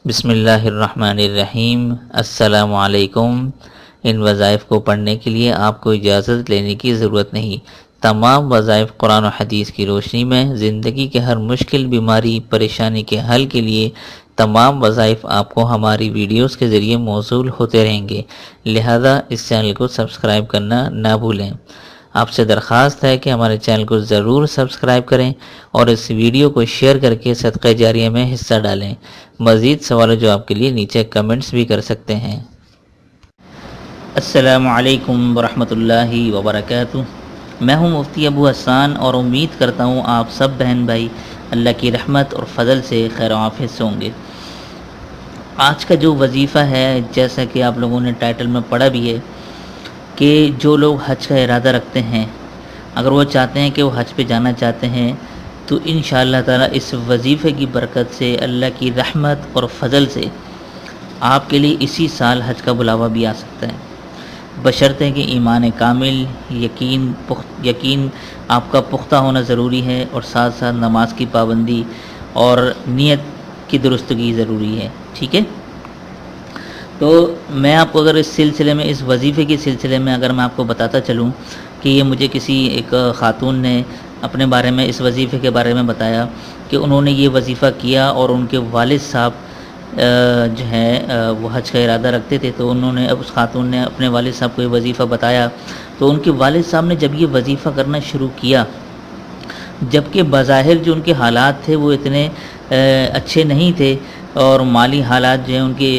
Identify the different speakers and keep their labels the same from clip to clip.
Speaker 1: بسم اللہ الرحمن الرحیم۔ السلام علیکم۔ ان وظائف کو پڑھنے کے لیے آپ کو اجازت لینے کی ضرورت نہیں۔ تمام وظائف قرآن و حدیث کی روشنی میں زندگی کے ہر مشکل، بیماری، پریشانی کے حل کے لیے تمام وظائف آپ کو ہماری ویڈیوز کے ذریعے موصول ہوتے رہیں گے، لہذا اس چینل کو سبسکرائب کرنا نہ بھولیں۔ آپ سے درخواست ہے کہ ہمارے چینل کو ضرور سبسکرائب کریں اور اس ویڈیو کو شیئر کر کے صدقہ جاریہ میں حصہ ڈالیں۔ مزید سوال و جواب کے لیے نیچے کمنٹس بھی کر سکتے ہیں۔ السلام علیکم ورحمۃ اللہ وبرکاتہ۔ میں ہوں مفتی ابو حسان اور امید کرتا ہوں آپ سب بہن بھائی اللہ کی رحمت اور فضل سے خیر و عافیت سے ہوں گے۔ آج کا جو وظیفہ ہے، جیسا کہ آپ لوگوں نے ٹائٹل میں پڑھا بھی ہے، کہ جو لوگ حج کا ارادہ رکھتے ہیں، اگر وہ چاہتے ہیں کہ وہ حج پہ جانا چاہتے ہیں، تو انشاءاللہ تعالی اس وظیفے کی برکت سے، اللہ کی رحمت اور فضل سے آپ کے لیے اسی سال حج کا بلاوا بھی آ سکتا ہے، بشرطے کہ ایمان کامل، یقین آپ کا پختہ ہونا ضروری ہے، اور ساتھ ساتھ نماز کی پابندی اور نیت کی درستگی ضروری ہے۔ ٹھیک ہے، تو میں آپ کو اگر اس سلسلے میں، اس وظیفے کے سلسلے میں اگر میں آپ کو بتاتا چلوں کہ یہ مجھے کسی ایک خاتون نے اپنے بارے میں، اس وظیفے کے بارے میں بتایا کہ انہوں نے یہ وظیفہ کیا اور ان کے والد صاحب جو ہیں وہ حج کا ارادہ رکھتے تھے، تو انہوں نے، اس خاتون نے اپنے والد صاحب کو یہ وظیفہ بتایا، تو ان کے والد صاحب نے جب یہ وظیفہ کرنا شروع کیا، جبکہ بظاہر جو ان کے حالات تھے وہ اتنے اچھے نہیں تھے، اور مالی حالات جو ہیں ان کے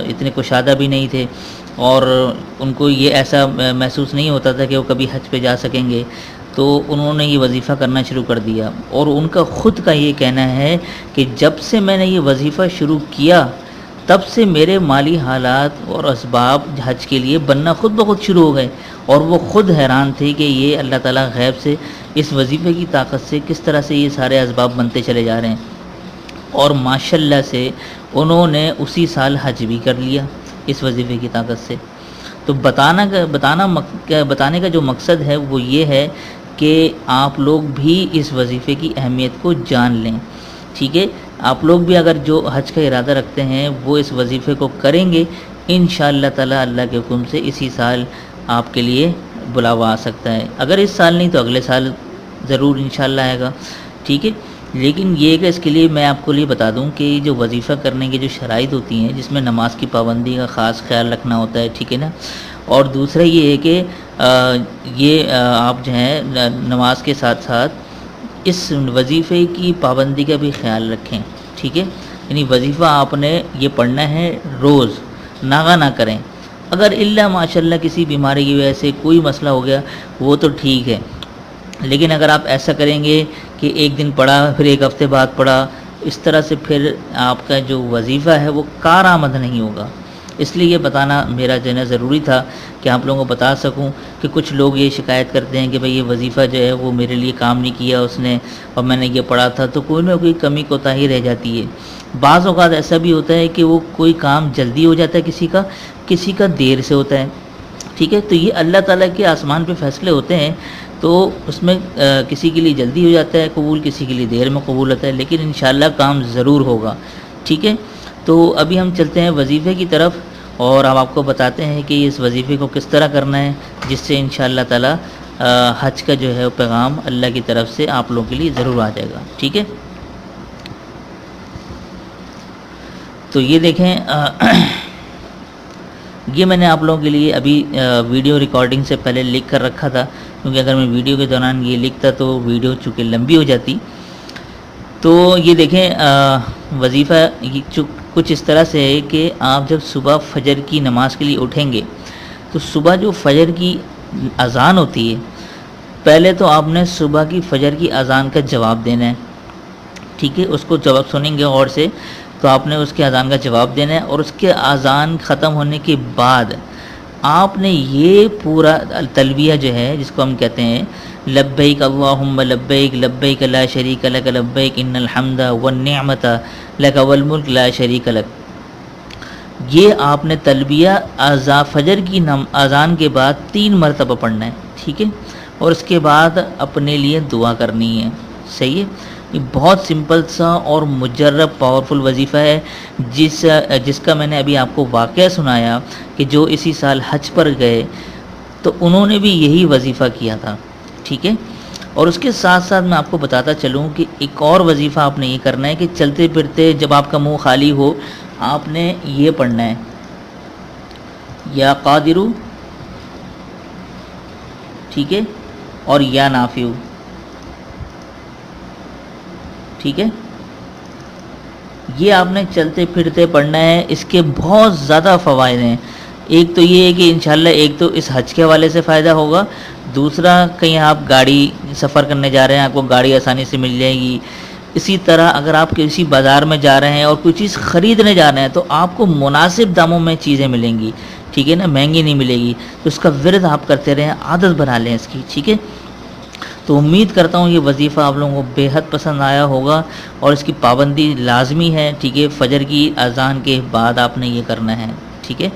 Speaker 1: اتنے کشادہ بھی نہیں تھے، اور ان کو یہ ایسا محسوس نہیں ہوتا تھا کہ وہ کبھی حج پہ جا سکیں گے، تو انہوں نے یہ وظیفہ کرنا شروع کر دیا۔ اور ان کا خود کا یہ کہنا ہے کہ جب سے میں نے یہ وظیفہ شروع کیا، تب سے میرے مالی حالات اور اسباب حج کے لیے بننا خود بخود شروع ہو گئے، اور وہ خود حیران تھے کہ یہ اللہ تعالیٰ غیب سے اس وظیفے کی طاقت سے کس طرح سے یہ سارے اسباب بنتے چلے جا رہے ہیں، اور ماشاءاللہ سے انہوں نے اسی سال حج بھی کر لیا اس وظیفے کی طاقت سے۔ تو بتانے کا جو مقصد ہے وہ یہ ہے کہ آپ لوگ بھی اس وظیفے کی اہمیت کو جان لیں۔ ٹھیک ہے، آپ لوگ بھی اگر جو حج کا ارادہ رکھتے ہیں وہ اس وظیفے کو کریں گے، انشاءاللہ تعالی اللہ کے حکم سے اسی سال آپ کے لیے بلاوا آ سکتا ہے۔ اگر اس سال نہیں تو اگلے سال ضرور انشاءاللہ آئے گا۔ ٹھیک ہے، لیکن یہ کہ اس کے لیے میں آپ کو یہ بتا دوں کہ جو وظیفہ کرنے کی جو شرائط ہوتی ہیں، جس میں نماز کی پابندی کا خاص خیال رکھنا ہوتا ہے، ٹھیک ہے نا، اور دوسرا یہ ہے کہ یہ آپ جو ہیں نماز کے ساتھ ساتھ اس وظیفے کی پابندی کا بھی خیال رکھیں۔ ٹھیک ہے، یعنی وظیفہ آپ نے یہ پڑھنا ہے روز، ناغہ نہ کریں۔ اگر الا ماشاءاللہ کسی بیماری کی وجہ سے کوئی مسئلہ ہو گیا وہ تو ٹھیک ہے، لیکن اگر آپ ایسا کریں گے کہ ایک دن پڑھا پھر ایک ہفتے بعد پڑھا، اس طرح سے پھر آپ کا جو وظیفہ ہے وہ کارآمد نہیں ہوگا۔ اس لیے یہ بتانا میرا جو ہے نا ضروری تھا کہ آپ لوگوں کو بتا سکوں، کہ کچھ لوگ یہ شکایت کرتے ہیں کہ بھئی یہ وظیفہ جو ہے وہ میرے لیے کام نہیں کیا اس نے، اور میں نے یہ پڑھا تھا، تو کوئی نہ کوئی کمی کوتاہی رہ جاتی ہے۔ بعض اوقات ایسا بھی ہوتا ہے کہ وہ کوئی کام جلدی ہو جاتا ہے، کسی کا دیر سے ہوتا ہے۔ ٹھیک ہے، تو یہ اللہ تعالیٰ کے آسمان پہ فیصلے ہوتے ہیں، تو اس میں کسی کے لیے جلدی ہو جاتا ہے قبول، کسی کے لیے دیر میں قبول ہوتا ہے، لیکن انشاءاللہ کام ضرور ہوگا۔ ٹھیک ہے، تو ابھی ہم چلتے ہیں وظیفے کی طرف، اور اب آپ کو بتاتے ہیں کہ اس وظیفے کو کس طرح کرنا ہے، جس سے انشاءاللہ تعالی حج کا جو ہے وہ پیغام اللہ کی طرف سے آپ لوگوں کے لیے ضرور آ جائے گا۔ ٹھیک ہے، تو یہ دیکھیں، یہ میں نے آپ لوگوں کے لیے ابھی ویڈیو ریکارڈنگ سے پہلے لکھ کر رکھا تھا، کیونکہ اگر میں ویڈیو کے دوران یہ لکھتا تو ویڈیو چونکہ لمبی ہو جاتی۔ تو یہ دیکھیں، وظیفہ کچھ اس طرح سے ہے کہ آپ جب صبح فجر کی نماز کے لیے اٹھیں گے، تو صبح جو فجر کی اذان ہوتی ہے، پہلے تو آپ نے صبح کی فجر کی اذان کا جواب دینا ہے۔ ٹھیک ہے، اس کو جواب سنیں گے غور سے، تو آپ نے اس کے اذان کا جواب دینا ہے، اور اس کے اذان ختم ہونے کے بعد آپ نے یہ پورا تلبیہ جو ہے، جس کو ہم کہتے ہیں لبیک اللہم لبیک لبیک لا شریک لک لبیک ان الحمد والنعمت لک والملک لا شریک لک، یہ آپ نے تلبیہ فجر کی اذان کے بعد 3 مرتبہ پڑھنا ہے۔ ٹھیک ہے، اور اس کے بعد اپنے لیے دعا کرنی ہے۔ صحیح ہے. یہ بہت سمپل سا اور مجرب پاورفل وظیفہ ہے جس کا میں نے ابھی آپ کو واقعہ سنایا کہ جو اسی سال حج پر گئے تو انہوں نے بھی یہی وظیفہ کیا تھا. ٹھیک ہے. اور اس کے ساتھ ساتھ میں آپ کو بتاتا چلوں کہ ایک اور وظیفہ آپ نے یہ کرنا ہے کہ چلتے پھرتے جب آپ کا منہ خالی ہو آپ نے یہ پڑھنا ہے، یا قادرو، ٹھیک ہے، اور یا نافع. ٹھیک ہے. یہ آپ نے چلتے پھرتے پڑھنا ہے. اس کے بہت زیادہ فوائد ہیں. ایک تو یہ ہے کہ انشاءاللہ ایک تو اس حج کے حوالے سے فائدہ ہوگا، دوسرا کہیں آپ گاڑی سفر کرنے جا رہے ہیں آپ کو گاڑی آسانی سے مل جائے گی. اسی طرح اگر آپ کسی بازار میں جا رہے ہیں اور کوئی چیز خریدنے جا رہے ہیں تو آپ کو مناسب داموں میں چیزیں ملیں گی. ٹھیک ہے نا، مہنگی نہیں ملے گی. تو اس کا ورد آپ کرتے رہیں، عادت بنا لیں اس کی. ٹھیک ہے. تو امید کرتا ہوں یہ وظیفہ آپ لوگوں کو بے حد پسند آیا ہوگا اور اس کی پابندی لازمی ہے. ٹھیک ہے. فجر کی اذان کے بعد آپ نے یہ کرنا ہے. ٹھیک ہے.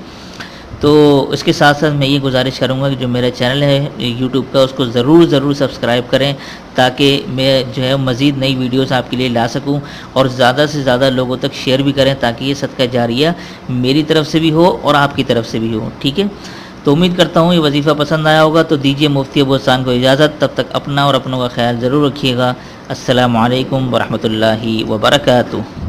Speaker 1: تو اس کے ساتھ ساتھ میں یہ گزارش کروں گا کہ جو میرا چینل ہے یوٹیوب کا اس کو ضرور سبسکرائب کریں تاکہ میں جو ہے مزید نئی ویڈیوز آپ کے لیے لا سکوں اور زیادہ سے زیادہ لوگوں تک شیئر بھی کریں تاکہ یہ صدقہ جاریہ میری طرف سے بھی ہو اور آپ کی طرف سے بھی ہو. ٹھیک ہے. تو امید کرتا ہوں یہ وظیفہ پسند آیا ہوگا. تو دیجیے مفتی ابو حسان کو اجازت. تب تک اپنا اور اپنوں کا خیال ضرور رکھیے گا. السلام علیکم ورحمۃ اللہ وبرکاتہ.